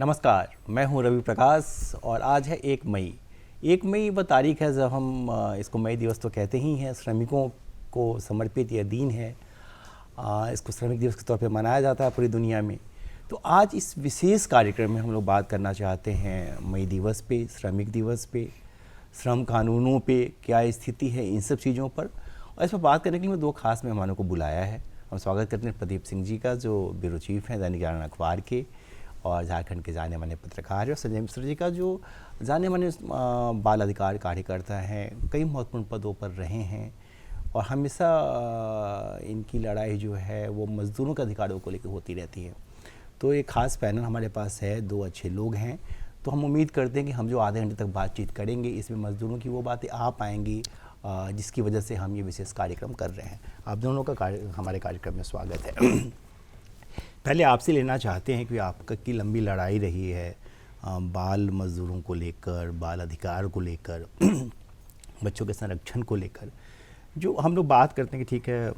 नमस्कार, मैं हूं रवि प्रकाश और आज है 1 मई। 1 मई वह तारीख है जब हम इसको मई दिवस तो कहते ही हैं, श्रमिकों को समर्पित यह दिन है। इसको श्रमिक दिवस के तौर पे मनाया जाता है पूरी दुनिया में। तो आज इस विशेष कार्यक्रम में हम लोग बात करना चाहते हैं मई दिवस पे, श्रमिक दिवस पे, श्रम कानूनों पे क्या स्थिति है, इन सब चीज़ों पर। और इस पर बात करने के लिए मैं 2 खास मेहमानों को बुलाया है। हम स्वागत करते हैं प्रदीप सिंह जी का, जो ब्यूरो चीफ हैं दैनिक जागरण अखबार के और झारखंड के जाने माने पत्रकार है, और संजय मिश्र जी का, जो जाने माने बाल अधिकार कार्यकर्ता हैं, कई महत्वपूर्ण पदों पर रहे हैं और हमेशा इनकी लड़ाई जो है वो मज़दूरों के अधिकारों को लेकर होती रहती है। तो एक खास पैनल हमारे पास है, 2 अच्छे लोग हैं। तो हम उम्मीद करते हैं कि हम जो आधे घंटे तक बातचीत करेंगे इसमें मज़दूरों की वो बातें आ पाएंगी जिसकी वजह से हम ये विशेष कार्यक्रम कर रहे हैं। आप दोनों का हमारे कार्यक्रम में स्वागत है। पहले आपसे लेना चाहते हैं कि आपका की लंबी लड़ाई रही है बाल मज़दूरों को लेकर, बाल अधिकार को लेकर, बच्चों के संरक्षण को लेकर। जो हम लोग बात करते हैं कि ठीक है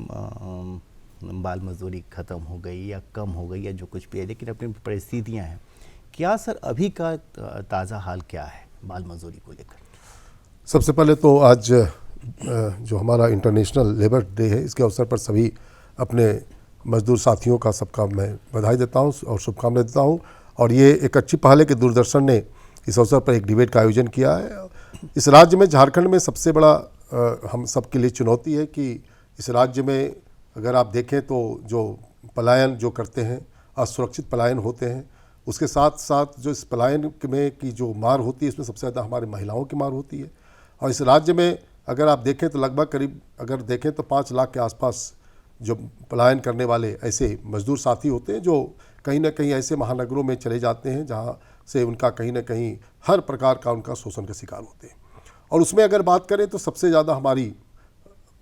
बाल मजदूरी ख़त्म हो गई या कम हो गई या जो कुछ भी है, लेकिन अपनी परिस्थितियां हैं। क्या सर अभी का ताज़ा हाल क्या है बाल मजदूरी को लेकर? सबसे पहले तो आज जो हमारा इंटरनेशनल लेबर डे है, इसके अवसर पर सभी अपने मजदूर साथियों का सबका मैं बधाई देता हूं और शुभकामनाएं देता हूं। और ये एक अच्छी पहल है कि दूरदर्शन ने इस अवसर पर एक डिबेट का आयोजन किया है। इस राज्य में, झारखंड में सबसे बड़ा हम सबके लिए चुनौती है कि इस राज्य में अगर आप देखें तो जो पलायन जो करते हैं, असुरक्षित पलायन होते हैं, उसके साथ साथ जो इस पलायन में की जो मार होती है, इसमें सबसे ज़्यादा हमारी महिलाओं की मार होती है। और इस राज्य में अगर आप देखें तो लगभग करीब अगर देखें तो 5 लाख के आसपास जो पलायन करने वाले ऐसे मजदूर साथी होते हैं जो कहीं ना कहीं ऐसे महानगरों में चले जाते हैं जहां से उनका कहीं ना कहीं हर प्रकार का उनका शोषण का शिकार होते हैं। और उसमें अगर बात करें तो सबसे ज़्यादा हमारी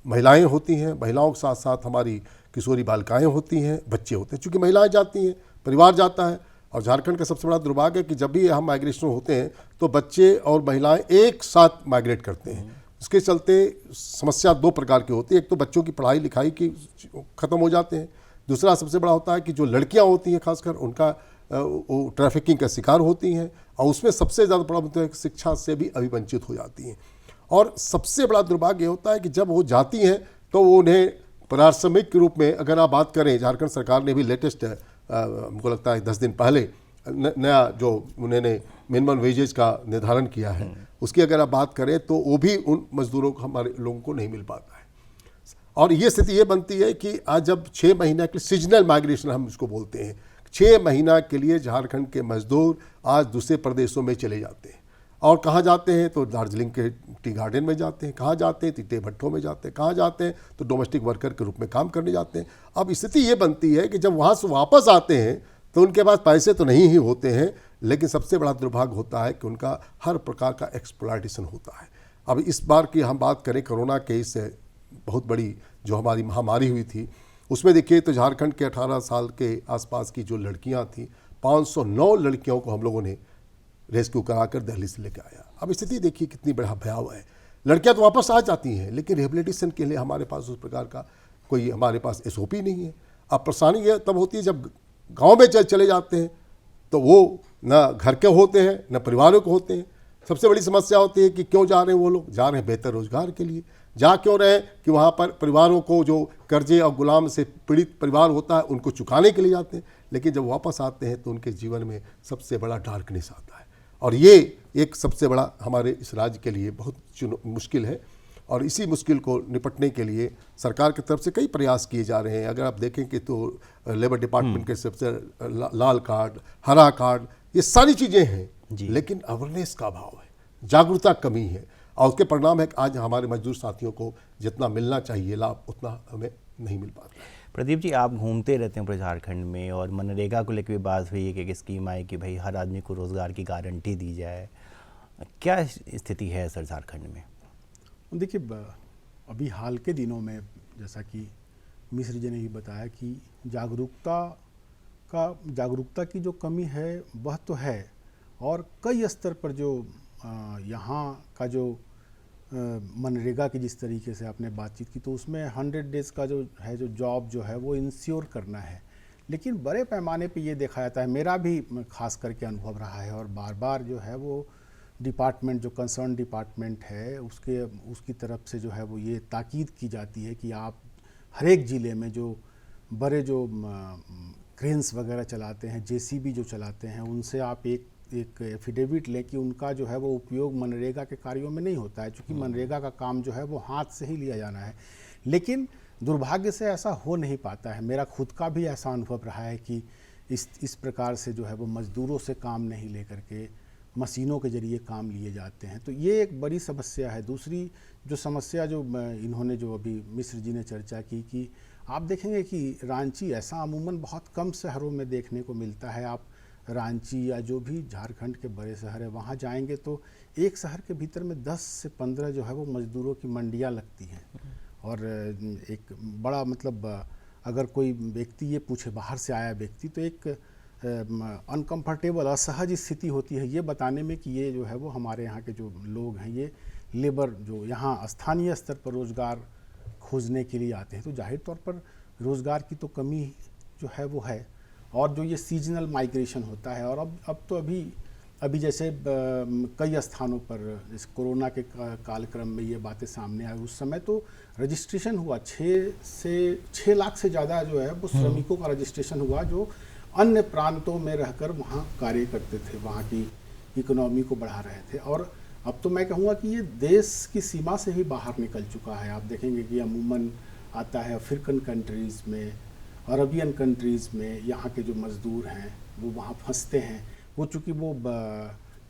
महिलाएं होती हैं, महिलाओं के साथ साथ हमारी किशोरी बालिकाएं होती हैं, बच्चे होते हैं। चूँकि महिलाएं जाती हैं, परिवार जाता है। और झारखंड का सबसे बड़ा दुर्भाग्य है कि जब भी हम माइग्रेशन होते हैं तो बच्चे और महिलाएं एक साथ माइग्रेट करते हैं। इसके चलते समस्या 2 प्रकार की होती है। एक तो बच्चों की पढ़ाई लिखाई की ख़त्म हो जाते हैं। दूसरा सबसे बड़ा होता है कि जो लड़कियां होती हैं खासकर उनका वो ट्रैफिकिंग का शिकार होती हैं और उसमें सबसे ज़्यादा बड़ा मुद्दा है कि शिक्षा से भी अभिवंचित हो जाती हैं। और सबसे बड़ा दुर्भाग्य होता है कि जब वो जाती हैं तो वो उन्हें पारिश्रमिक के रूप में, अगर आप बात करें, झारखंड सरकार ने भी लेटेस्ट हमको लगता है 10 दिन पहले नया जो उन्होंने मिनिमम वेजेज का निर्धारण किया है, उसकी अगर आप बात करें तो वो भी उन मजदूरों को, हमारे लोगों को नहीं मिल पाता है। और ये स्थिति ये बनती है कि आज जब 6 महीना के लिए सीजनल माइग्रेशन हम इसको बोलते हैं, 6 महीना के लिए झारखंड के मजदूर आज दूसरे प्रदेशों में चले जाते हैं। और कहाँ जाते हैं तो दार्जिलिंग के टी गार्डन में जाते हैं, कहाँ जाते हैं तिट्टे भट्टों में जाते हैं, कहाँ जाते हैं तो डोमेस्टिक वर्कर के रूप में काम करने जाते हैं। अब स्थिति ये बनती है कि जब वहाँ से वापस आते हैं तो उनके पास पैसे तो नहीं ही होते हैं, लेकिन सबसे बड़ा दुर्भाग्य होता है कि उनका हर प्रकार का एक्सप्लॉयटेशन होता है। अब इस बार की हम बात करें कोरोना के इस बहुत बड़ी जो हमारी महामारी हुई थी, उसमें देखिए तो झारखंड के 18 साल के आसपास की जो लड़कियां थीं, 509 लड़कियों को हम लोगों ने रेस्क्यू कराकर दिल्ली से लेकर आया। अब स्थिति देखिए कितनी बड़ा भयावह है। लड़कियां तो वापस आ जाती हैं लेकिन रिहेबिलिटेशन के लिए हमारे पास उस प्रकार का कोई हमारे पास SOP नहीं है। अब परेशानी ये तब होती है जब गांव में चले जाते हैं तो वो ना घर के होते हैं ना परिवारों के होते हैं। सबसे बड़ी समस्या होती है कि क्यों जा रहे हैं वो लोग, जा रहे हैं बेहतर रोजगार के लिए। जा क्यों रहे हैं कि वहाँ पर परिवारों को जो कर्जे और गुलाम से पीड़ित परिवार होता है उनको चुकाने के लिए जाते हैं। लेकिन जब वापस आते हैं तो उनके जीवन में सबसे बड़ा डार्कनेस आता है और ये एक सबसे बड़ा हमारे इस राज्य के लिए बहुत मुश्किल है। और इसी मुश्किल को निपटने के लिए सरकार की तरफ से कई प्रयास किए जा रहे हैं। अगर आप देखें कि तो लेबर डिपार्टमेंट के सबसे लाल कार्ड, हरा कार्ड, ये सारी चीज़ें हैं, लेकिन अवेयरनेस का अभाव है, जागरूकता कमी है और उसके परिणाम है कि आज हमारे मजदूर साथियों को जितना मिलना चाहिए लाभ उतना हमें नहीं मिल पाता। प्रदीप जी, आप घूमते रहते हैं पूरे झारखंड में और मनरेगा को लेकर भी बात हुई है कि एक स्कीम आई कि भाई हर आदमी को रोज़गार की गारंटी दी जाए। क्या स्थिति है सर झारखंड में? देखिए, अभी हाल के दिनों में जैसा कि मिश्र जी ने भी बताया कि जागरूकता की जो कमी है वह तो है और कई स्तर पर जो यहाँ का जो मनरेगा की जिस तरीके से आपने बातचीत की तो उसमें 100 डेज़ का जो है जो जॉब जो है वो इंश्योर करना है। लेकिन बड़े पैमाने पे ये देखा जाता है, मेरा भी खास करके अनुभव रहा है, और बार बार जो है वो डिपार्टमेंट, जो कंसर्न डिपार्टमेंट है, उसकी तरफ से जो है वो ये ताकीद की जाती है कि आप हर एक ज़िले में जो बड़े जो क्रेन्स वगैरह चलाते हैं, जेसीबी जो चलाते हैं, उनसे आप एक एफिडेविट लें कि उनका जो है वो उपयोग मनरेगा के कार्यों में नहीं होता है, क्योंकि मनरेगा का काम जो है वो हाथ से ही लिया जाना है। लेकिन दुर्भाग्य से ऐसा हो नहीं पाता है। मेरा खुद का भी ऐसा अनुभव रहा है कि इस प्रकार से जो है वो मज़दूरों से काम नहीं लेकर के मशीनों के ज़रिए काम लिए जाते हैं। तो ये एक बड़ी समस्या है। दूसरी जो समस्या जो इन्होंने जो अभी मिश्र जी ने चर्चा की कि आप देखेंगे कि रांची ऐसा अमूमन बहुत कम शहरों में देखने को मिलता है। आप रांची या जो भी झारखंड के बड़े शहर है वहाँ जाएंगे तो एक शहर के भीतर में 10 से 15 जो है वो मज़दूरों की मंडियाँ लगती हैं। और एक बड़ा मतलब अगर कोई व्यक्ति ये पूछे, बाहर से आया व्यक्ति, तो एक अनकंफर्टेबल, असहज स्थिति होती है ये बताने में कि ये जो है वो हमारे यहाँ के जो लोग हैं ये लेबर जो यहाँ स्थानीय स्तर पर रोज़गार खोजने के लिए आते हैं। तो जाहिर तौर पर रोज़गार की तो कमी जो है वो है, और जो ये सीजनल माइग्रेशन होता है। और अब तो अभी जैसे कई स्थानों पर जैसे कोरोना के कालक्रम में ये बातें सामने आई, उस समय तो रजिस्ट्रेशन हुआ 6 लाख से ज़्यादा जो है वो श्रमिकों का रजिस्ट्रेशन हुआ जो अन्य प्रांतों में रहकर वहाँ कार्य करते थे, वहाँ की इकोनॉमी को बढ़ा रहे थे। और अब तो मैं कहूँगा कि ये देश की सीमा से ही बाहर निकल चुका है। आप देखेंगे कि अमूमन आता है अफ्रीकन कंट्रीज़ में, अरबियन कंट्रीज़ में, यहाँ के जो मज़दूर हैं वो वहाँ फंसते हैं। वो चूँकि वो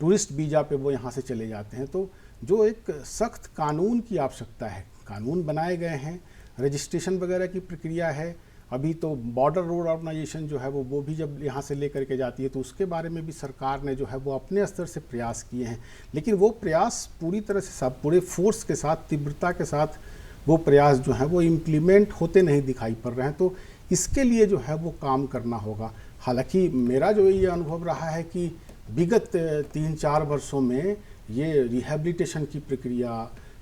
टूरिस्ट वीज़ा पे वो यहाँ से चले जाते हैं। तो जो एक सख्त कानून की आवश्यकता है, कानून बनाए गए हैं, रजिस्ट्रेशन वगैरह की प्रक्रिया है। अभी तो बॉर्डर रोड ऑर्गेनाइजेशन जो है वो भी जब यहाँ से लेकर के जाती है तो उसके बारे में भी सरकार ने जो है वो अपने स्तर से प्रयास किए हैं। लेकिन वो प्रयास पूरी तरह से सब पूरे फोर्स के साथ, तीव्रता के साथ वो प्रयास जो है वो इम्प्लीमेंट होते नहीं दिखाई पड़ रहे हैं। तो इसके लिए जो है वो काम करना होगा। हालांकि मेरा जो ये अनुभव रहा है कि विगत 3-4 वर्षों में ये रिहैबिलिटेशन की प्रक्रिया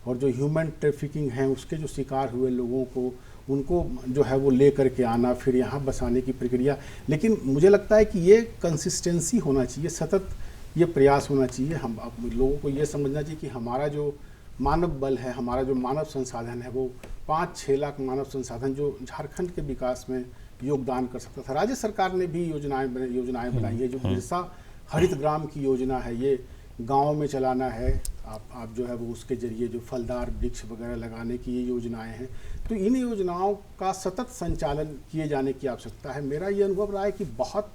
और जो ह्यूमन ट्रैफिकिंग है उसके जो शिकार हुए लोगों को, उनको जो है वो ले करके आना, फिर यहाँ बसाने की प्रक्रिया। लेकिन मुझे लगता है कि ये कंसिस्टेंसी होना चाहिए, सतत ये प्रयास होना चाहिए। हम लोगों को ये समझना चाहिए कि हमारा जो मानव बल है, हमारा जो मानव संसाधन है, वो 5-6 लाख मानव संसाधन जो झारखंड के विकास में योगदान कर सकता था। राज्य सरकार ने भी योजनाएं बनाई है। जो बिरसा हरित ग्राम की योजना है, ये गाँव में चलाना है। आप जो है वो उसके जरिए जो फलदार वृक्ष वगैरह लगाने की ये योजनाएं हैं। तो इन योजनाओं का सतत संचालन किए जाने की आवश्यकता है। मेरा ये अनुभव रहा है कि बहुत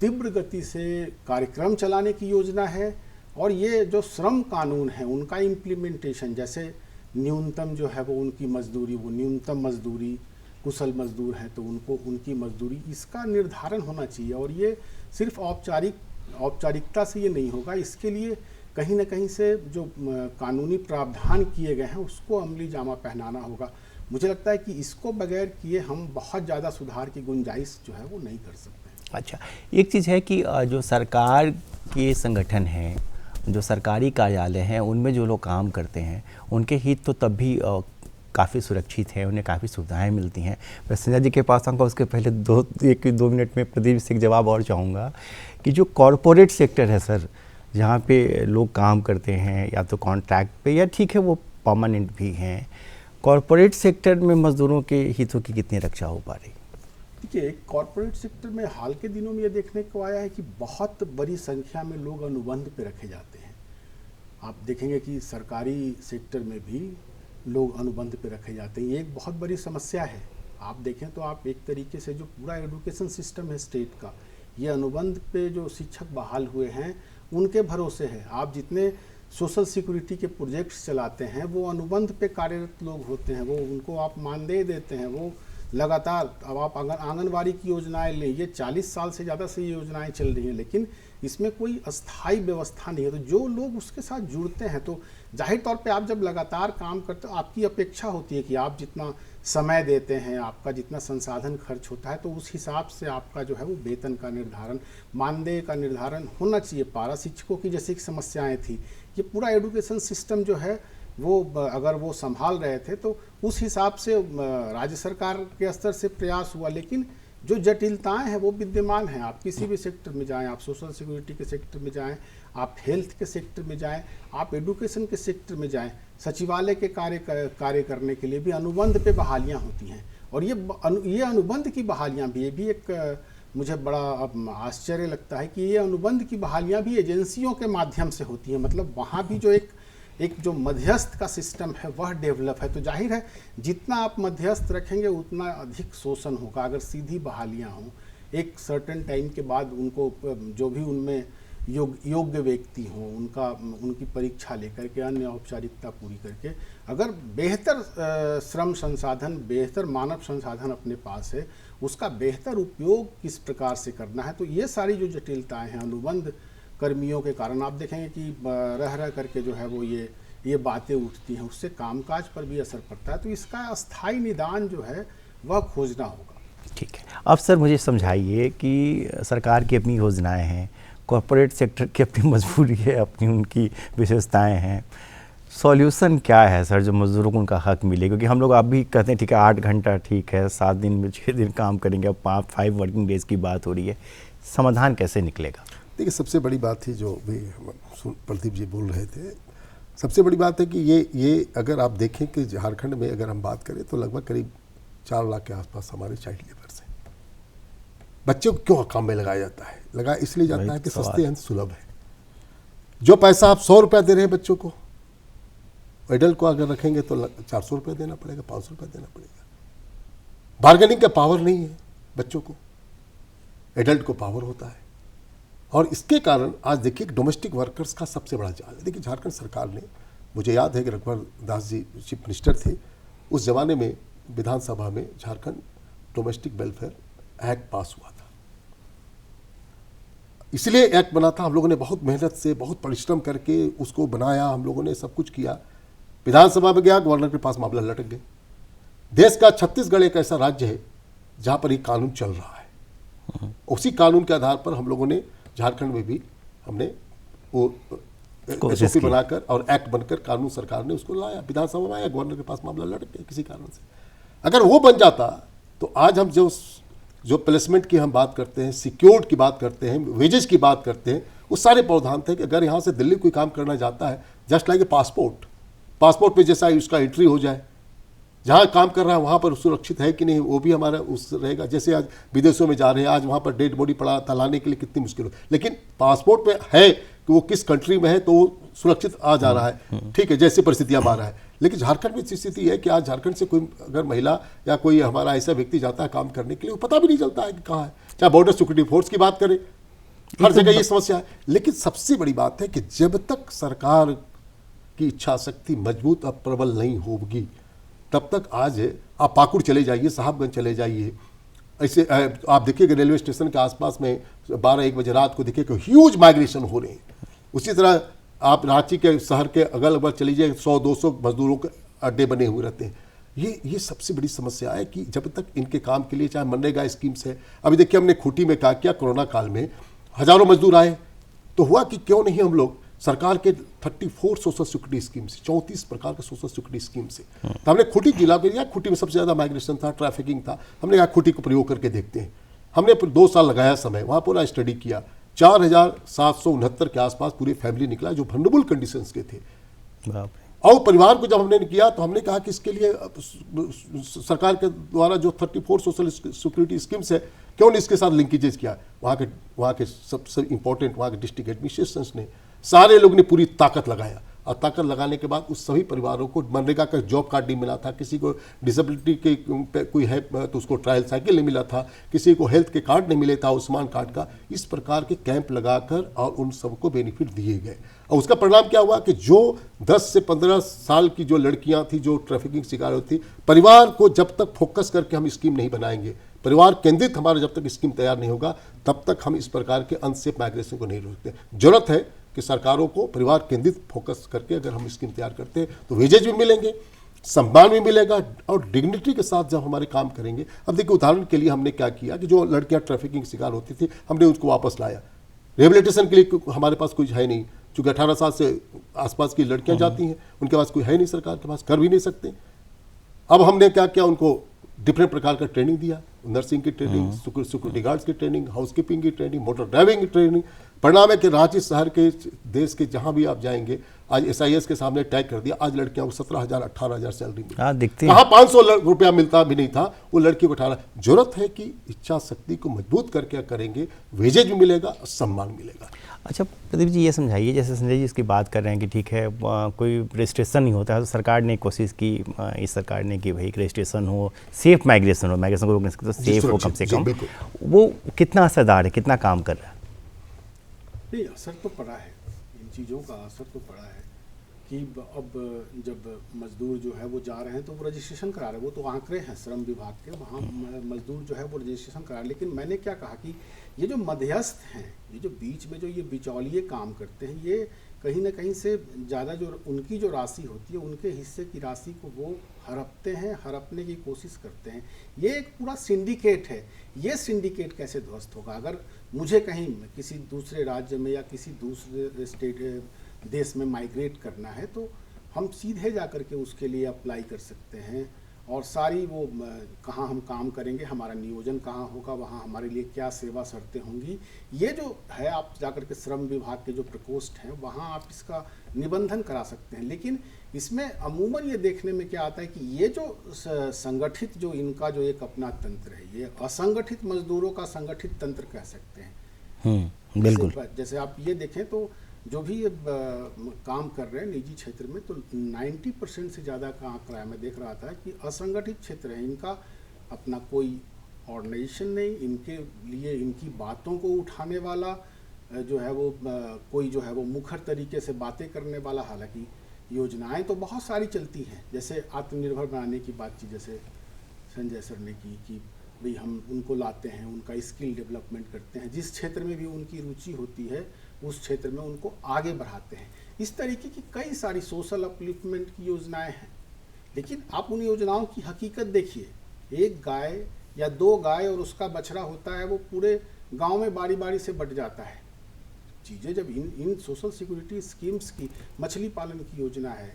तीव्र गति से कार्यक्रम चलाने की योजना है। और ये जो श्रम कानून है उनका इम्प्लीमेंटेशन, जैसे न्यूनतम जो है वो उनकी मजदूरी, वो न्यूनतम मजदूरी, कुशल मजदूर हैं तो उनको उनकी मजदूरी, इसका निर्धारण होना चाहिए। और ये सिर्फ औपचारिकता से ये नहीं होगा, इसके लिए कहीं ना कहीं से जो कानूनी प्रावधान किए गए हैं उसको अमली जामा पहनाना होगा। मुझे लगता है कि इसको बगैर किए हम बहुत ज़्यादा सुधार की गुंजाइश जो है वो नहीं कर सकते। अच्छा, एक चीज़ है कि जो सरकार के संगठन हैं, जो सरकारी कार्यालय हैं, उनमें जो लोग काम करते हैं उनके हित तो तब भी काफ़ी सुरक्षित है, उन्हें काफ़ी सुविधाएं मिलती हैं। मैं संजय जी के पास आऊँगा, उसके पहले 2 मिनट में प्रदीप से एक जवाब और चाहूँगा कि जो कॉरपोरेट सेक्टर है सर, जहाँ पे लोग काम करते हैं या तो कॉन्ट्रैक्ट पे या ठीक है वो परमानेंट भी हैं, कॉरपोरेट सेक्टर में मज़दूरों के हितों की कितनी रक्षा हो पा रही? देखिए, कॉरपोरेट सेक्टर में हाल के दिनों में ये देखने को आया है कि बहुत बड़ी संख्या में लोग अनुबंध पे रखे जाते हैं। आप देखेंगे कि सरकारी सेक्टर में भी लोग अनुबंध पे रखे जाते हैं। ये एक बहुत बड़ी समस्या है। आप देखें तो आप एक तरीके से जो पूरा एजुकेशन सिस्टम है स्टेट का, ये अनुबंध पे जो शिक्षक बहाल हुए हैं उनके भरोसे है। आप जितने सोशल सिक्योरिटी के प्रोजेक्ट्स चलाते हैं वो अनुबंध पे कार्यरत लोग होते हैं, वो उनको आप मानदेय देते हैं, वो लगातार। अब आप आंगनबाड़ी की योजनाएं लें, ये 40 साल से ज़्यादा से ये योजनाएं चल रही हैं, लेकिन इसमें कोई अस्थायी व्यवस्था नहीं है। तो जो लोग उसके साथ जुड़ते हैं, तो जाहिर तौर पे आप जब लगातार काम करते हो, आपकी अपेक्षा होती है कि आप जितना समय देते हैं, आपका जितना संसाधन खर्च होता है, तो उस हिसाब से आपका जो है वो वेतन का निर्धारण, मानदेय का निर्धारण होना चाहिए। पारा शिक्षकों की जैसी समस्याएं थी, ये पूरा एजुकेशन सिस्टम जो है वो अगर वो संभाल रहे थे तो उस हिसाब से राज्य सरकार के स्तर से प्रयास हुआ। लेकिन जो जटिलताएं हैं वो विद्यमान हैं। आप किसी भी सेक्टर में जाएं, आप सोशल सिक्योरिटी के सेक्टर में जाएं, आप हेल्थ के सेक्टर में जाएं, आप एडुकेशन के सेक्टर में जाएं, सचिवालय के कार्य करने के लिए भी अनुबंध पे बहालियां होती हैं। और ये अनुबंध की बहालियां भी, ये भी एक मुझे बड़ा आश्चर्य लगता है कि ये अनुबंध की बहालियां भी एजेंसियों के माध्यम से होती हैं। मतलब वहाँ भी जो एक जो मध्यस्थ का सिस्टम है वह डेवलप है। तो जाहिर है जितना आप मध्यस्थ रखेंगे उतना अधिक शोषण होगा। अगर सीधी बहालियां हों, एक सर्टेन टाइम के बाद उनको जो भी उनमें योग्य व्यक्ति हों, उनकी परीक्षा लेकर के अन्य औपचारिकता पूरी करके अगर बेहतर श्रम संसाधन, बेहतर मानव संसाधन अपने पास है, उसका बेहतर उपयोग किस प्रकार से करना है। तो ये सारी जो जटिलताएं हैं अनुबंध कर्मियों के कारण आप देखेंगे कि रह करके जो है वो ये बातें उठती हैं, उससे कामकाज पर भी असर पड़ता है। तो इसका अस्थायी निदान जो है वह खोजना होगा। ठीक है, अब सर मुझे समझाइए कि सरकार की अपनी योजनाएं हैं, कॉरपोरेट सेक्टर की अपनी मजबूरी है, अपनी उनकी विशेषताएं हैं, सॉल्यूशन क्या है सर जो मजदूरों को उनका हक मिले? क्योंकि हम लोग आप भी कहते हैं ठीक है 8 घंटा ठीक है, 7 दिन में 6 दिन काम करेंगे, अब 5 वर्किंग डेज की बात हो रही है, समाधान कैसे निकलेगा? देखिए, सबसे बड़ी बात थी जो भी प्रदीप जी बोल रहे थे, सबसे बड़ी बात है कि ये अगर आप देखें कि झारखंड में अगर हम बात करें तो लगभग करीब 4 लाख के आसपास हमारे चाइल्ड लेबर्स हैं। बच्चों को क्यों काम में लगाया जाता है? लगाया इसलिए जाता है कि सस्ते अंत सुलभ है। जो पैसा आप 100 रुपया दे रहे हैं बच्चों को, एडल्ट को अगर रखेंगे तो 400 रुपया देना पड़ेगा, 500 रुपया देना पड़ेगा। बार्गेनिंग का पावर नहीं है बच्चों को, एडल्ट को पावर होता है। और इसके कारण आज देखिए डोमेस्टिक वर्कर्स का सबसे बड़ा जाल है। देखिए झारखंड सरकार ने, मुझे याद है कि रघुवर दास जी चीफ मिनिस्टर थे, उस जमाने में विधानसभा में झारखंड डोमेस्टिक वेलफेयर एक्ट पास हुआ था। इसलिए एक्ट बना था, हम लोगों ने बहुत मेहनत से, बहुत परिश्रम करके उसको बनाया, हम लोगों ने सब कुछ किया। विधानसभा में गया, गवर्नर के पास मामला लटक गए। देश का छत्तीसगढ़ एक ऐसा राज्य है जहां पर ये कानून चल रहा है। उसी कानून के आधार पर हम लोगों ने झारखंड में भी हमने वो एसओपी बनाकर और एक्ट बनकर कानून सरकार ने उसको लाया, विधानसभा में आया, गवर्नर के पास मामला लटक गया किसी कारण से। अगर वो बन जाता तो आज हम जो प्लेसमेंट की हम बात करते हैं, सिक्योर्ड की बात करते हैं, वेजेस की बात करते हैं, वो सारे प्रावधान थे कि अगर यहाँ से दिल्ली कोई काम करना जाता है, जस्ट लाइक ए पासपोर्ट पे जैसा उसका एंट्री हो जाए, जहाँ काम कर रहा है वहाँ पर सुरक्षित है कि नहीं वो भी हमारा उस रहेगा। जैसे आज विदेशों में जा रहे हैं, आज वहाँ पर डेड बॉडी पड़ा था, लाने के लिए कितनी मुश्किल हो, लेकिन पासपोर्ट पे है कि वो किस कंट्री में है तो वो सुरक्षित आ जा रहा है, ठीक है, जैसे परिस्थितियाँ आ रहा है। लेकिन झारखंड में स्थिति है कि आज झारखंड से कोई अगर महिला या कोई हमारा ऐसा व्यक्ति जाता है काम करने के लिए, वो पता भी नहीं चलता है कि कहाँ है। चाहे बॉर्डर सिक्योरिटी फोर्स की बात करें, हर जगह ये समस्या है। लेकिन सबसे बड़ी बात है कि जब तक सरकार की इच्छा शक्ति मजबूत और प्रबल नहीं होगी, तब तक आज आप पाकुड़ चले जाइए, साहबगंज चले जाइए, ऐसे आप देखिएगा रेलवे स्टेशन के आसपास में 12-1 बजे रात को देखिए कि ह्यूज माइग्रेशन हो रहे हैं। उसी तरह आप रांची के शहर के अगल बगल चली जाए, 100-200 मजदूरों के अड्डे बने हुए रहते हैं। ये सबसे बड़ी समस्या है कि जब तक इनके काम के लिए चाहे मनरेगा स्कीम्स है, अभी देखिए हमने खूंटी में क्या किया, कोरोना काल में हजारों मजदूर आए, तो हुआ कि क्यों नहीं हम लोग सरकार के 34 सोशल सिक्योरिटी स्कीम से, 34 प्रकार के सोशल सिक्योरिटी स्कीम से, तो हमने खूंटी जिला को, या खूंटी में सबसे ज़्यादा माइग्रेशन था, ट्रैफिकिंग था, हमने कहा खूंटी को प्रयोग करके देखते हैं। हमने 2 साल लगाया समय, वहाँ पूरा स्टडी किया, 4769 के आसपास पूरी फैमिली निकला जो वल्नरेबल कंडीशंस के थे। और परिवार को जब हमने किया तो हमने कहा कि इसके लिए सरकार के द्वारा जो 34 सोशल सिक्योरिटी स्कीम्स है, क्यों नहीं इसके साथ लिंकेजेस किया। वहाँ के सबसे इंपॉर्टेंट वहाँ के डिस्ट्रिक्ट एडमिनिस्ट्रेशंस ने, सारे लोग ने पूरी ताकत लगाया, और ताकत लगाने के बाद उस सभी परिवारों को मनरेगा का जॉब कार्ड नहीं मिला था, किसी को डिसेबिलिटी के कोई है तो उसको ट्रायल साइकिल नहीं मिला था, किसी को हेल्थ के कार्ड नहीं मिले था, आयुष्मान कार्ड का, इस प्रकार के कैंप लगाकर और उन सबको बेनिफिट दिए गए। और उसका परिणाम क्या हुआ कि जो 10 से 15 साल की जो लड़कियां थी जो ट्रैफिकिंग शिकार होती, परिवार को जब तक फोकस करके हम स्कीम नहीं बनाएंगे, परिवार केंद्रित हमारा जब तक स्कीम तैयार नहीं होगा, तब तक हम इस प्रकार के अनसेफ माइग्रेशन को नहीं रोकते। जरूरत है कि सरकारों को परिवार केंद्रित फोकस करके अगर हम स्कीम तैयार करते हैं तो वेजेज भी मिलेंगे, सम्मान भी मिलेगा, और डिग्निटी के साथ जब हमारे काम करेंगे। अब देखिए उदाहरण के लिए हमने क्या किया कि जो लड़कियां ट्रैफिकिंग शिकार होती थी, हमने उसको वापस लाया। रिहेबिलिटेशन के लिए हमारे पास कुछ है नहीं, चूँकि 18 साल से आसपास की लड़कियां जाती हैं, उनके पास कोई है नहीं, सरकार के पास कर भी नहीं सकते। अब हमने क्या किया, उनको डिफरेंट प्रकार का ट्रेनिंग दिया, नर्सिंग की ट्रेनिंग, सिक्योरिटी गार्ड्स की ट्रेनिंग, हाउसकीपिंग की ट्रेनिंग, मोटर ड्राइविंग की ट्रेनिंग। परिणाम है कि रांची शहर के, देश के जहां भी आप जाएंगे, आज SIS के सामने टैग कर दिया, आज लड़कियों को 17,000 18,000 सैलरी मिलती है। दिखती कहाँ 500 रुपया मिलता भी नहीं था, वो लड़की को उठाना। जरूरत है कि इच्छा शक्ति को मजबूत करके करेंगे, वेजेज भी मिलेगा और सम्मान मिलेगा। अच्छा प्रदीप जी, ये समझाइए, जैसे संजय जी इसकी बात कर रहे हैं कि ठीक है कोई रजिस्ट्रेशन नहीं होता है, तो सरकार ने कोशिश की, इस सरकार ने कि भाई रजिस्ट्रेशन हो, सेफ माइग्रेशन हो, माइग्रेशन को रोकने से तो सेफ हो कम से कम, वो कितना असरदार है, कितना काम कर रहा है? नहीं, असर तो पड़ा है, इन चीज़ों का असर तो पड़ा है कि अब जब मजदूर जो है वो जा रहे हैं तो वो रजिस्ट्रेशन करा रहे हैं, वो तो आंकड़े हैं श्रम विभाग के, वहाँ मजदूर जो है वो रजिस्ट्रेशन करा रहे हैं। लेकिन मैंने क्या कहा कि ये जो मध्यस्थ हैं, ये जो बीच में जो ये बिचौलिए काम करते हैं, ये कहीं ना कहीं से ज़्यादा जो उनकी जो राशि होती है, उनके हिस्से की राशि को वो हड़पते हैं, हड़पने की कोशिश करते हैं। ये एक पूरा सिंडिकेट है। ये सिंडिकेट कैसे ध्वस्त होगा? अगर मुझे कहीं किसी दूसरे राज्य में या किसी दूसरे स्टेट देश में माइग्रेट करना है, तो हम सीधे जा कर के उसके लिए अप्लाई कर सकते हैं, और सारी वो कहाँ हम काम करेंगे, हमारा नियोजन कहाँ होगा, वहाँ हमारे लिए क्या सेवा शर्तें होंगी, ये जो है आप जाकर के श्रम विभाग के जो प्रकोष्ठ हैं वहाँ आप इसका निबंधन करा सकते हैं। लेकिन इसमें अमूमन ये देखने में क्या आता है कि ये जो संगठित जो इनका जो एक अपना तंत्र है, ये असंगठित मजदूरों का संगठित तंत्र कह सकते हैं। बिल्कुल। जैसे आप ये देखें तो जो भी काम कर रहे हैं निजी क्षेत्र में, तो 90% से ज़्यादा का आंकड़ा है, मैं देख रहा था कि असंगठित क्षेत्र है। इनका अपना कोई ऑर्गेनाइजेशन नहीं, इनके लिए इनकी बातों को उठाने वाला जो है वो कोई जो है वो मुखर तरीके से बातें करने वाला। हालांकि योजनाएं तो बहुत सारी चलती हैं, जैसे आत्मनिर्भर बनाने की बात की, जैसे संजय सर ने की कि भाई हम उनको लाते हैं, उनका स्किल डेवलपमेंट करते हैं, जिस क्षेत्र में भी उनकी रुचि होती है उस क्षेत्र में उनको आगे बढ़ाते हैं। इस तरीके की कई सारी सोशल अपलिफ्टमेंट की योजनाएं हैं। लेकिन आप उन योजनाओं की हकीकत देखिए, एक गाय या 2 गाय और उसका बछड़ा होता है, वो पूरे गांव में बारी बारी से बट जाता है। चीज़ें जब इन सोशल सिक्योरिटी स्कीम्स की, मछली पालन की योजना है,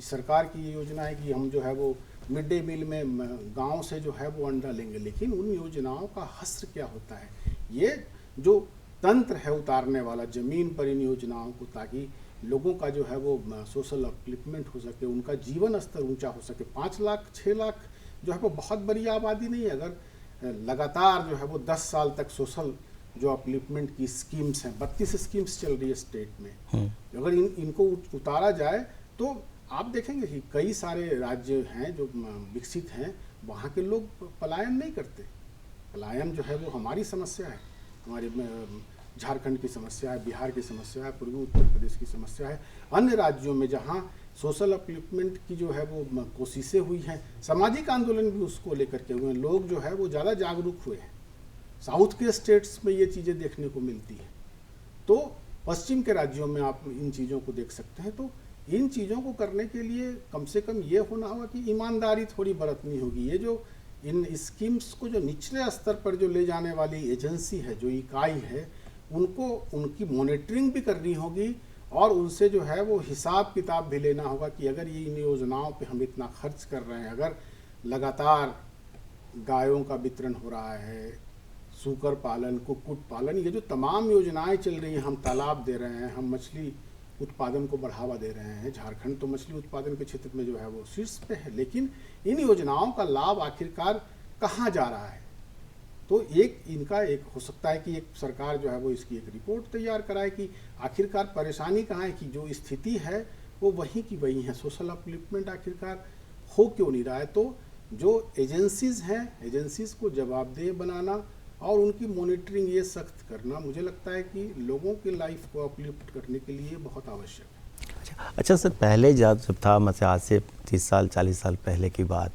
सरकार की ये योजना है कि हम जो है वो मिड डे मील में गांव से जो है वो अंडा लेंगे, लेकिन उन योजनाओं का हस्र क्या होता है? ये जो तंत्र है उतारने वाला ज़मीन पर इन योजनाओं को, ताकि लोगों का जो है वो सोशल अपलिफ्टमेंट हो सके, उनका जीवन स्तर ऊंचा हो सके। 5 लाख 6 लाख जो है वो बहुत बड़ी आबादी नहीं है। अगर लगातार जो है वो 10 साल तक सोशल जो अपलिफ्टमेंट की स्कीम्स हैं, 32 स्कीम्स चल रही है स्टेट में, अगर इनको उतारा जाए तो आप देखेंगे कि कई सारे राज्य हैं जो विकसित हैं, वहाँ के लोग पलायन नहीं करते। पलायन जो है वो हमारी समस्या है, हमारे झारखंड की समस्या है, बिहार की समस्या है, पूर्वी उत्तर प्रदेश की समस्या है। अन्य राज्यों में जहाँ सोशल अपलिफ्टमेंट की जो है वो कोशिशें हुई हैं, सामाजिक आंदोलन भी उसको लेकर के हुए हैं, लोग जो है वो ज़्यादा जागरूक हुए हैं। साउथ के स्टेट्स में ये चीज़ें देखने को मिलती हैं, तो पश्चिम के राज्यों में आप इन चीज़ों को देख सकते हैं। तो इन चीज़ों को करने के लिए कम से कम ये होना होगा कि ईमानदारी थोड़ी बरतनी होगी। ये जो इन स्कीम्स को जो निचले स्तर पर जो ले जाने वाली एजेंसी है, जो इकाई है, उनको उनकी मॉनिटरिंग भी करनी होगी, और उनसे जो है वो हिसाब किताब भी लेना होगा कि अगर ये इन योजनाओं पे हम इतना खर्च कर रहे हैं, अगर लगातार गायों का वितरण हो रहा है, सूकर पालन, कुक्कुट पालन, ये जो तमाम योजनाएं चल रही हैं, हम तालाब दे रहे हैं, हम मछली उत्पादन को बढ़ावा दे रहे हैं। झारखंड तो मछली उत्पादन के क्षेत्र में जो है वो शीर्ष पे है, लेकिन इन योजनाओं का लाभ आखिरकार कहाँ जा रहा है? तो एक इनका एक हो सकता है कि एक सरकार जो है वो इसकी एक रिपोर्ट तैयार कराए कि आखिरकार परेशानी कहाँ है, कि जो स्थिति है वो वहीं की वहीं है, सोशल अपलिफ्टमेंट आखिरकार हो क्यों नहीं रहा है? तो जो एजेंसीज हैं, एजेंसीज को जवाबदेह बनाना और उनकी मॉनिटरिंग ये सख्त करना, मुझे लगता है कि लोगों की लाइफ को अपलिफ्ट करने के लिए बहुत आवश्यक है। अच्छा सर, पहले जब था, मतलब आज से 30 साल 40 साल पहले की बात,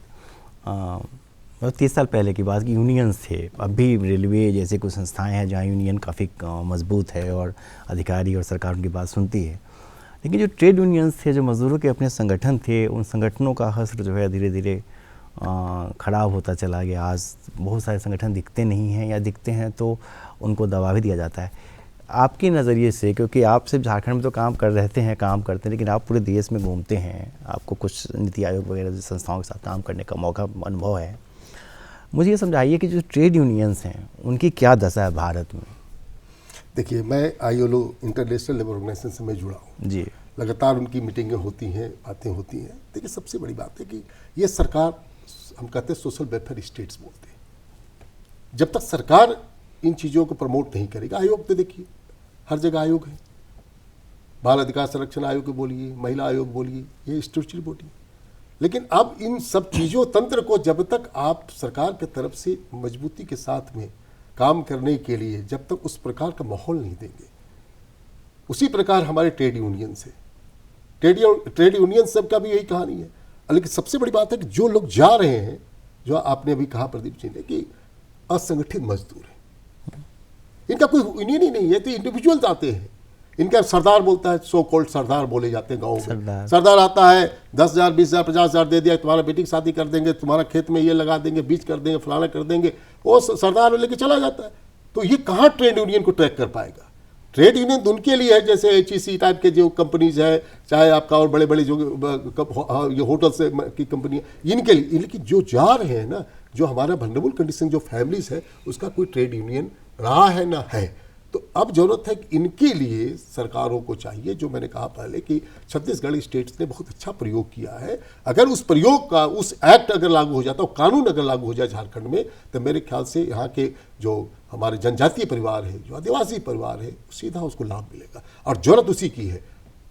30 साल पहले की बात, कि यूनियंस थे। अभी रेलवे जैसे कुछ संस्थाएं हैं जहाँ यूनियन काफ़ी मजबूत है और अधिकारी और सरकार उनकी बात सुनती है, लेकिन जो ट्रेड यूनियंस थे, जो मजदूरों के अपने संगठन थे, उन संगठनों का हस्र जो है धीरे धीरे खराब होता चला गया। आज बहुत सारे संगठन दिखते नहीं हैं, या दिखते हैं तो उनको दबा भी दिया जाता है। आपके नज़रिए से, क्योंकि आप सिर्फ झारखंड में तो काम करते हैं, लेकिन आप पूरे देश में घूमते हैं, आपको कुछ नीति आयोग वगैरह संस्थाओं के साथ काम करने का मौका, अनुभव है, मुझे ये समझाइए कि जो ट्रेड यूनियंस हैं उनकी क्या दशा है भारत में? देखिए, मैं ILO इंटरनेशनल लेबर ऑर्गेनाइजेशन से मैं जुड़ा हूँ जी। लगातार उनकी मीटिंगें होती हैं, बातें होती हैं। देखिए, सबसे बड़ी बात है कि ये सरकार, हम कहते हैं सोशल वेलफेयर स्टेट्स बोलते हैं। जब तक सरकार इन चीज़ों को प्रमोट नहीं करेगी, आयोग तो देखिए हर जगह आयोग है, बाल अधिकार संरक्षण आयोग बोलिए, महिला आयोग बोलिए, ये स्टैट्यूटरी बॉडी है। लेकिन अब इन सब चीज़ों तंत्र को जब तक आप सरकार की तरफ से मजबूती के साथ में काम करने के लिए जब तक उस प्रकार का माहौल नहीं देंगे, उसी प्रकार हमारे ट्रेड यूनियंस है, ट्रेड यूनियन सब का भी यही कहानी है। लेकिन सबसे बड़ी बात है कि जो लोग जा रहे हैं, जो आपने अभी कहा प्रदीप जी ने कि असंगठित मजदूर हैं, इनका कोई यूनियन ही नहीं है, तो इंडिविजुअल्स आते हैं। इनका सरदार बोलता है, सो कॉल्ड सरदार बोले जाते हैं गाँव में। सरदार आता है, 10,000 20,000 50,000 दे दिया, तुम्हारा बेटी की शादी कर देंगे, तुम्हारा खेत में ये लगा देंगे, बीज कर देंगे, फलाना कर देंगे, वो सरदार लेके चला जाता है। तो ये कहाँ ट्रेड यूनियन को ट्रैक कर पाएगा? ट्रेड यूनियन उनके लिए है जैसे HEC टाइप के जो कंपनीज है, चाहे आपका और बड़े बड़े जो ये होटल से की कंपनी है, इनके लिए। लेकिन जो जा रहे हैं ना, जो हमारा वल्नरेबल कंडीशन जो फैमिलीज है, उसका कोई ट्रेड यूनियन रहा है ना है। तो अब जरूरत है कि इनके लिए सरकारों को चाहिए, जो मैंने कहा पहले कि छत्तीसगढ़ स्टेट्स ने बहुत अच्छा प्रयोग किया है। अगर उस प्रयोग का, उस एक्ट अगर लागू हो जाता, कानून अगर लागू हो जाए झारखंड में, तो मेरे ख्याल से यहाँ के जो हमारे जनजातीय परिवार है, जो आदिवासी परिवार है, सीधा उसको लाभ मिलेगा। और जरूरत उसी की है।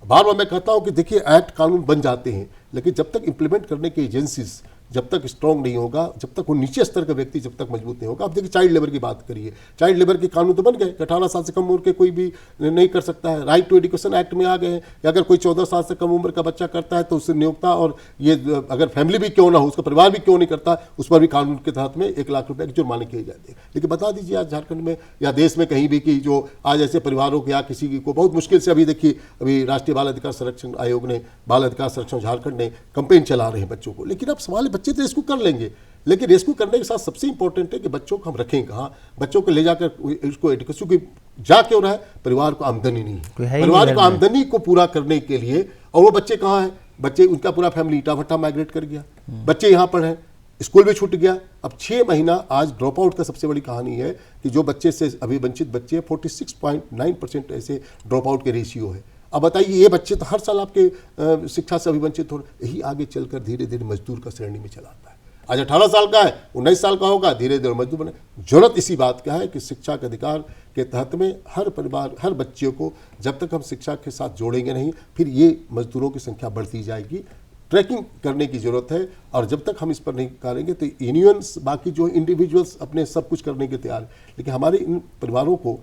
बार बार मैं कहता हूँ कि देखिए, एक्ट कानून बन जाते हैं, लेकिन जब तक इम्प्लीमेंट करने की एजेंसीज जब तक स्ट्रांग नहीं होगा, जब तक वो नीचे स्तर का व्यक्ति जब तक मजबूत नहीं होगा। अब देखिए, चाइल्ड लेबर की बात करिए, चाइल्ड लेबर के कानून तो बन गए, 18 साल से कम उम्र के कोई भी नहीं कर सकता है। राइट टू एजुकेशन एक्ट में आ गए हैं, अगर कोई 14 साल से कम उम्र का बच्चा करता है तो उससे नियोक्ता, और ये अगर फैमिली भी क्यों ना हो, उसका परिवार भी क्यों नहीं करता, उस पर भी कानून के तहत में 1 लाख रुपए के जुर्माने किए जाते हैं। लेकिन बता दीजिए आज झारखंड में या देश में कहीं भी कि जो आज ऐसे परिवारों के या किसी को बहुत मुश्किल से, अभी देखिए अभी राष्ट्रीय बाल अधिकार संरक्षण आयोग ने, बाल अधिकार संरक्षण झारखंड ने कैंपेन चला रहे हैं बच्चों को। लेकिन अब सवाल है, बच्चे तो इसको कर लेंगे, लेकिन रेस्क्यू करने के साथ सबसे इंपॉर्टेंट है कि बच्चों को हम रखें कहाँ, बच्चों को ले जाकर उसको एजुकेशन की जा क्यों रहा है, परिवार को आमदनी नहीं है, परिवार को आमदनी को पूरा करने के लिए। और वो बच्चे कहाँ हैं, बच्चे उनका पूरा फैमिली ईटा भट्टा माइग्रेट कर गया, बच्चे यहाँ पर हैं, स्कूल भी छूट गया। अब 6 महीना आज ड्रॉप आउट का सबसे बड़ी कहानी है कि जो बच्चे से अभी वंचित बच्चे 46.9% ऐसे ड्रॉप आउट के रेशियो है। अब बताइए, ये बच्चे तो हर साल आपके शिक्षा से अभिवंचित हो रहे, यही आगे चलकर धीरे धीरे मजदूर का श्रेणी में चला आता है। आज 18 साल का है, 19 साल का होगा, धीरे धीरे मजदूर बने। जरूरत इसी बात का है कि शिक्षा के अधिकार के तहत में हर परिवार, हर बच्चे को जब तक हम शिक्षा के साथ जोड़ेंगे नहीं, फिर ये मजदूरों की संख्या बढ़ती जाएगी। ट्रैकिंग करने की जरूरत है, और जब तक हम इस पर नहीं करेंगे तो यूनियंस, बाकी जो इंडिविजुअल्स अपने सब कुछ करने के तैयार है, लेकिन हमारे इन परिवारों को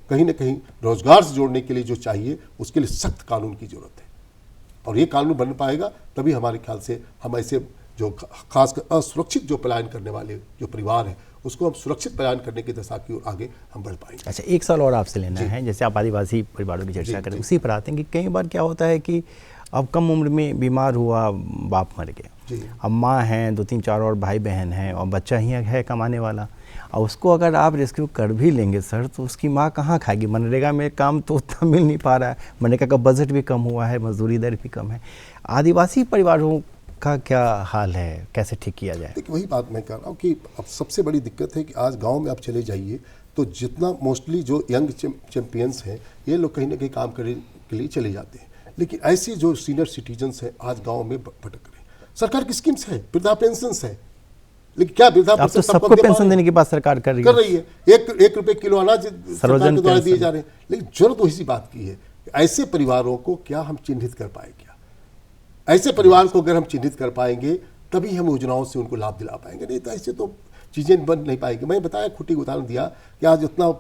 कहीं ना कहीं रोजगार से जोड़ने के लिए जो चाहिए, उसके लिए सख्त कानून की जरूरत है। और ये कानून बन पाएगा तभी हमारे ख्याल से हम ऐसे जो खासकर असुरक्षित जो पलायन करने वाले जो परिवार है, उसको हम सुरक्षित पलायन करने की दिशा की ओर आगे हम बढ़ पाएंगे। अच्छा, एक सवाल और आपसे लेना है। जैसे आप आदिवासी परिवारों की चर्चा करें, उसी पर आते हैं कि कई बार क्या होता है कि अब कम उम्र में बीमार हुआ, बाप मर गया, अब माँ हैं, 2-3-4 और भाई बहन हैं, और बच्चा ही है कमाने वाला, और उसको अगर आप रेस्क्यू कर भी लेंगे सर, तो उसकी माँ कहाँ खाएगी? मनरेगा में काम तो उतना मिल नहीं पा रहा है, मनरेगा का बजट भी कम हुआ है, मजदूरी दर भी कम है। आदिवासी परिवारों का क्या हाल है, कैसे ठीक किया जाए? देखिए, वही बात मैं कह रहा हूँ कि अब सबसे बड़ी दिक्कत है कि आज गांव में आप चले जाइए तो जितना मोस्टली जो यंग चैंपियंस हैं, ये लोग कहीं ना कहीं काम करने के लिए चले जाते हैं, लेकिन ऐसे जो सीनियर सिटीजन्स हैं आज गाँव में भटक रहे हैं। सरकार की स्कीम्स है, वृद्धा पेंशन है, लेकिन क्या वृद्धा पेंशन तो सबको पेंशन देने की बात सरकार कर रही है। 1 रुपए किलो अनाज सरकार के द्वारा दिए जा रहे हैं, लेकिन जरूरत वही सी बात की है, ऐसे परिवारों को क्या हम चिन्हित कर पाए? क्या ऐसे परिवार को अगर हम चिन्हित कर पाएंगे तभी हम योजनाओं से उनको लाभ दिला पाएंगे, नहीं तो ऐसे तो चीज़ें बन नहीं पाएगी। मैंने बताया, खुट्टी का उदाहरण दिया कि आज उतना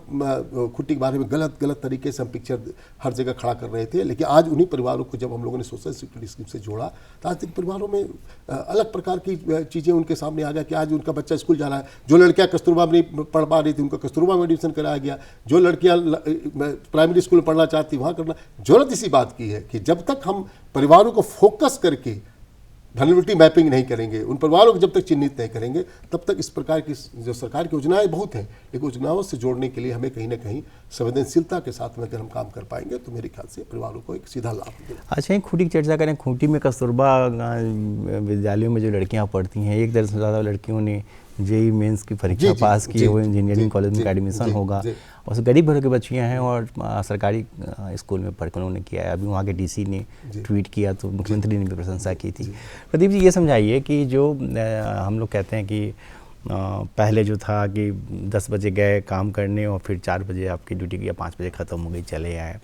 खुट्टी के बारे में गलत तरीके से हम पिक्चर हर जगह खड़ा कर रहे थे, लेकिन आज उन्हीं परिवारों को जब हम लोगों ने सोशल सिक्योरिटी स्कीम से जोड़ा, तो आज तक परिवारों में अलग प्रकार की चीज़ें उनके सामने आ गया कि आज उनका बच्चा स्कूल जा रहा है। जो लड़कियाँ कस्तूरबा में नहीं पढ़ पा रही थी, उनका कस्तूरबा में एडमिशन कराया गया। जो लड़कियाँ प्राइमरी स्कूल में पढ़ना चाहती, वहाँ करना। जरूरत इसी बात की है कि जब तक हम परिवारों को फोकस करके वल्नरेबिलिटी मैपिंग नहीं करेंगे, उन परिवारों को जब तक चिन्हित नहीं करेंगे, तब तक इस प्रकार की जो सरकार की योजनाएं बहुत हैं, लेकिन योजनाओं से जोड़ने के लिए हमें कहीं ना कहीं संवेदनशीलता के साथ में अगर हम काम कर पाएंगे तो मेरे ख्याल से परिवारों को एक सीधा लाभ मिलेगा। अच्छा, खूंटी की चर्चा करें। खूंटी में कस्तूरबा विद्यालयों में जो लड़कियां पढ़ती हैं, 1 दर्जन से ज़्यादा लड़कियों ने जेई मेंस की परीक्षा पास की है, वो इंजीनियरिंग कॉलेज में एडमिशन होगा, और गरीब घरों की बच्चियाँ हैं और सरकारी स्कूल में पढ़कर उन्होंने किया है। अभी वहाँ के डीसी ने ट्वीट किया तो मुख्यमंत्री ने भी प्रशंसा की थी। प्रदीप जी, ये समझाइए कि जो हम लोग कहते हैं कि पहले जो था कि 10 बजे गए काम करने और फिर 4 बजे आपकी ड्यूटी या 5 बजे ख़त्म हो गई, चले आए,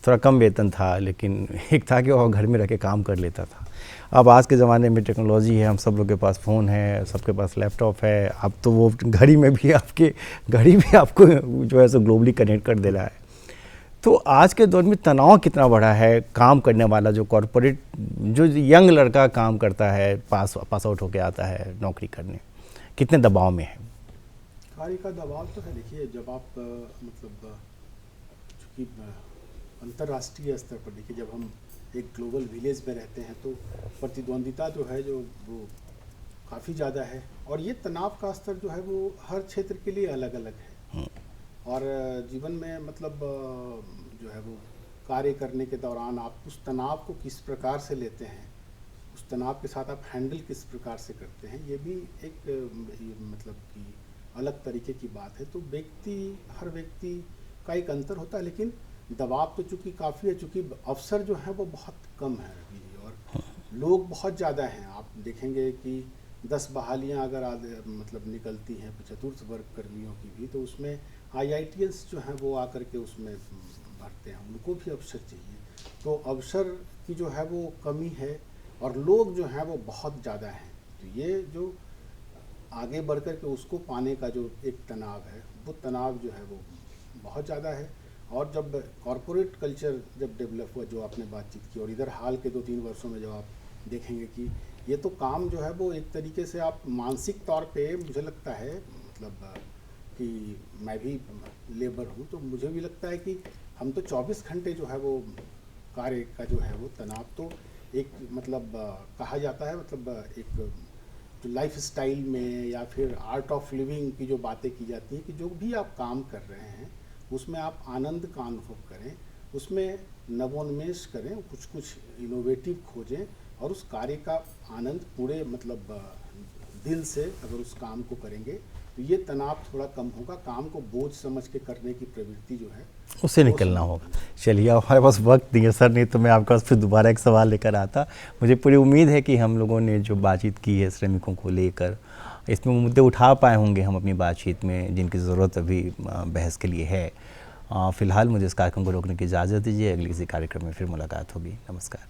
थोड़ा कम वेतन था, लेकिन एक था कि वो घर में रह के काम कर लेता था। अब आज के ज़माने में टेक्नोलॉजी है, हम सब लोग के पास फ़ोन है, सबके पास लैपटॉप है, अब तो वो घड़ी भी आपको जो है सो ग्लोबली कनेक्ट कर दे रहा है। तो आज के दौर में तनाव कितना बड़ा है, काम करने वाला जो कॉरपोरेट, जो यंग लड़का काम करता है, पास आउट होके आता है नौकरी करने, कितने दबाव में है? कार्य का दबाव तो है। देखिए, जब आप मतलब चूँकि अंतर्राष्ट्रीय स्तर पर देखिए, जब हम एक ग्लोबल विलेज में रहते हैं तो प्रतिद्वंदिता जो है जो वो काफ़ी ज़्यादा है, और ये तनाव का स्तर जो है वो हर क्षेत्र के लिए अलग अलग है। और जीवन में मतलब जो है वो कार्य करने के दौरान आप उस तनाव को किस प्रकार से लेते हैं, उस तनाव के साथ आप हैंडल किस प्रकार से करते हैं, ये भी एक मतलब कि अलग तरीके की बात है। तो हर व्यक्ति का एक अंतर होता है, लेकिन दबाव तो चूँकि काफ़ी है, चूँकि अवसर जो है वो बहुत कम है अभी, और लोग बहुत ज़्यादा हैं। आप देखेंगे कि 10 बहालियाँ अगर मतलब निकलती हैं चतुर्थ वर्ग कर्मियों की भी, तो उसमें IITians जो हैं वो आकर के उसमें भरते हैं, उनको भी अवसर चाहिए। तो अवसर की जो है वो कमी है, और लोग जो हैं वो बहुत ज़्यादा हैं। तो ये जो आगे बढ़ कर के उसको पाने का जो एक तनाव है, वो तनाव जो है वो बहुत ज़्यादा है। और जब कॉरपोरेट कल्चर जब डेवलप हुआ, जो आपने बातचीत की, और इधर हाल के 2-3 वर्षों में जब आप देखेंगे कि ये तो काम जो है वो एक तरीके से आप मानसिक तौर पे, मुझे लगता है मतलब कि मैं भी लेबर हूँ, तो मुझे भी लगता है कि हम तो 24 घंटे जो है वो कार्य का जो है वो तनाव तो एक मतलब कहा जाता है, मतलब एक जो लाइफ स्टाइल में या फिर आर्ट ऑफ लिविंग की जो बातें की जाती हैं कि जो भी आप काम कर रहे हैं उसमें आप आनंद का अनुभव करें, उसमें नवोन्मेष करें, कुछ इनोवेटिव खोजें, और उस कार्य का आनंद पूरे मतलब दिल से अगर उस काम को करेंगे तो ये तनाव थोड़ा कम होगा। काम को बोझ समझ के करने की प्रवृत्ति जो है उससे निकलना होगा। चलिए, हमारे पास वक्त नहीं है सर, नहीं तो मैं आपके पास फिर दोबारा एक सवाल लेकर आता। मुझे पूरी उम्मीद है कि हम लोगों ने जो बातचीत की है श्रमिकों को लेकर, इसमें मुद्दे उठा पाए होंगे हम अपनी बातचीत में, जिनकी ज़रूरत अभी बहस के लिए है। फ़िलहाल मुझे इस कार्यक्रम को रोकने की इजाज़त दीजिए, अगली किसी कार्यक्रम में फिर मुलाकात होगी। नमस्कार।